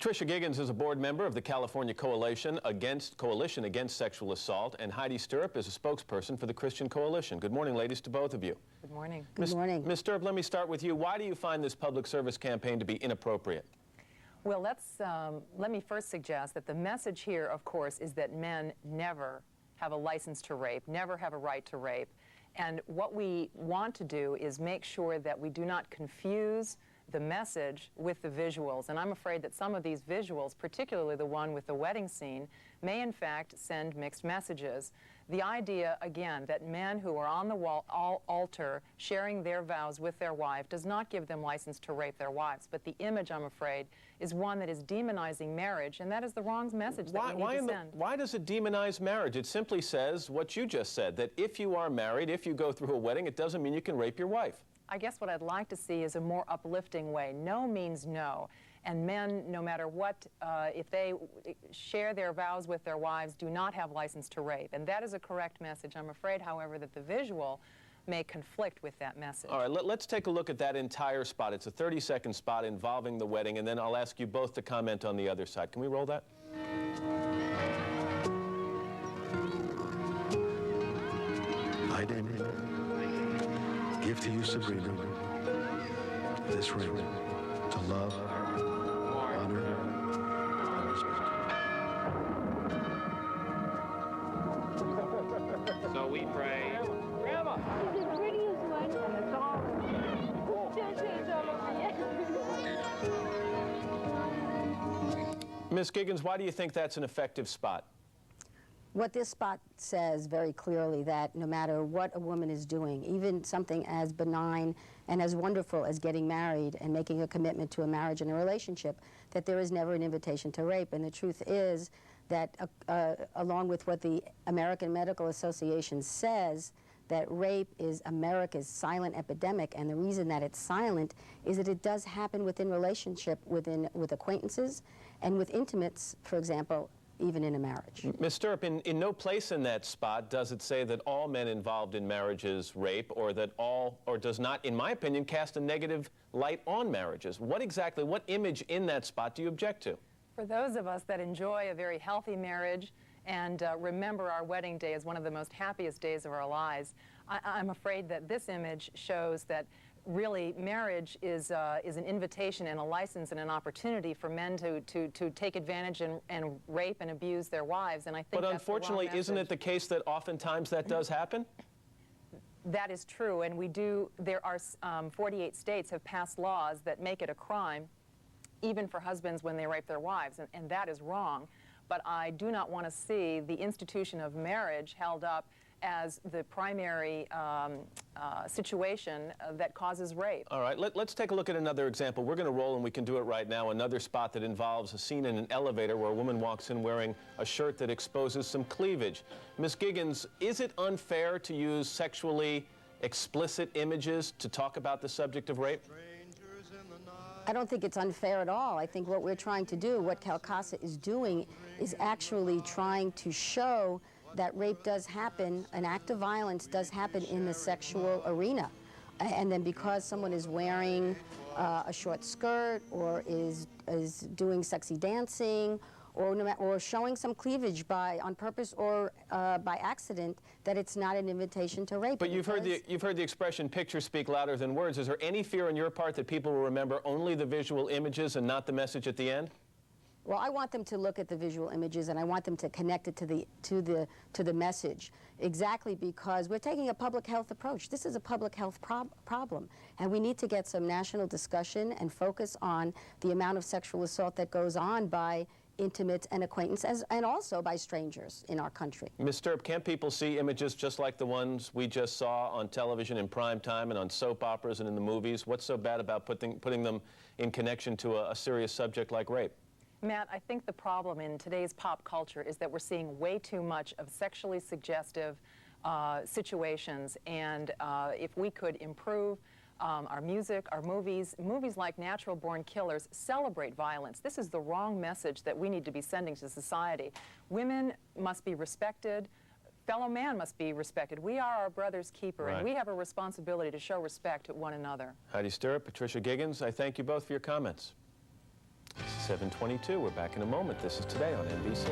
Patricia Giggins is a board member of the California Coalition Against Sexual Assault, and Heidi Stirrup is a spokesperson for the Christian Coalition. Good morning, ladies, to both of you. Good morning. Good morning. Ms. Stirrup, let me start with you. Why do you find this public service campaign to be inappropriate? Well, let me first suggest that the message here, of course, is that men never have a license to rape, never have a right to rape. And what we want to do is make sure that we do not confuse the message with the visuals. And I'm afraid that some of these visuals, particularly the one with the wedding scene, may in fact send mixed messages. The idea, again, that men who are on the altar sharing their vows with their wife does not give them license to rape their wives. But the image, I'm afraid, is one that is demonizing marriage, and that is the wrong message that we need to send. Why does it demonize marriage? It simply says what you just said, that if you are married, if you go through a wedding, it doesn't mean you can rape your wife. I guess what I'd like to see is a more uplifting way. No means no. And men, no matter what, if they share their vows with their wives, do not have license to rape. And that is a correct message. I'm afraid, however, that the visual may conflict with that message. All right, let's take a look at that entire spot. It's a 30-second spot involving the wedding, and then I'll ask you both to comment on the other side. Can we roll that? I, Damien, give to you, Sabrina, this ring to love, honor, and respect. So we pray. Grandma! It's the prettiest one, and it's all over. Ms. Giggins, why do you think that's an effective spot? What this spot says very clearly that no matter what a woman is doing, even something as benign and as wonderful as getting married and making a commitment to a marriage and a relationship, that there is never an invitation to rape. And the truth is that along with what the American Medical Association says, that rape is America's silent epidemic, and the reason that it's silent is that it does happen within relationship, with acquaintances and with intimates, for example, even in a marriage. Ms. Stirrup, in no place in that spot does it say that all men involved in marriages rape, or that or does not, in my opinion, cast a negative light on marriages. What image in that spot do you object to? For those of us that enjoy a very healthy marriage and remember our wedding day as one of the most happiest days of our lives, I'm afraid that this image shows that really marriage is an invitation and a license and an opportunity for men to take advantage and rape and abuse their wives. And I think but unfortunately, isn't it the case that oftentimes that does happen? That is true, and there are 48 states have passed laws that make it a crime even for husbands when they rape their wives, and that is wrong. But I do not want to see the institution of marriage held up as the primary situation that causes rape. All right, let's take a look at another example. We're going to roll, and we can do it right now, another spot that involves a scene in an elevator where a woman walks in wearing a shirt that exposes some cleavage. Ms. Giggins, is it unfair to use sexually explicit images to talk about the subject of rape? I don't think it's unfair at all. I think what we're trying to do, what Calcasa is doing, is actually trying to show that rape does happen, an act of violence does happen in the sexual arena. And then because someone is wearing a short skirt or is doing sexy dancing or showing some cleavage on purpose or by accident, that it's not an invitation to rape. But you've heard the expression, pictures speak louder than words. Is there any fear on your part that people will remember only the visual images and not the message at the end? Well, I want them to look at the visual images, and I want them to connect it to the message. Exactly, because we're taking a public health approach. This is a public health problem, and we need to get some national discussion and focus on the amount of sexual assault that goes on by intimates and acquaintances, and also by strangers in our country. Ms. Stirrup, can't people see images just like the ones we just saw on television in prime time and on soap operas and in the movies? What's so bad about putting them in connection to a serious subject like rape? Matt, I think the problem in today's pop culture is that we're seeing way too much of sexually suggestive situations, and if we could improve our music, our movies like Natural Born Killers celebrate violence. This is the wrong message that we need to be sending to society. Women must be respected. Fellow man must be respected. We are our brother's keeper, and we have a responsibility to show respect to one another. Heidi Stirrup, Patricia Giggins, I thank you both for your comments. 7:22. We're back in a moment. This is Today on NBC.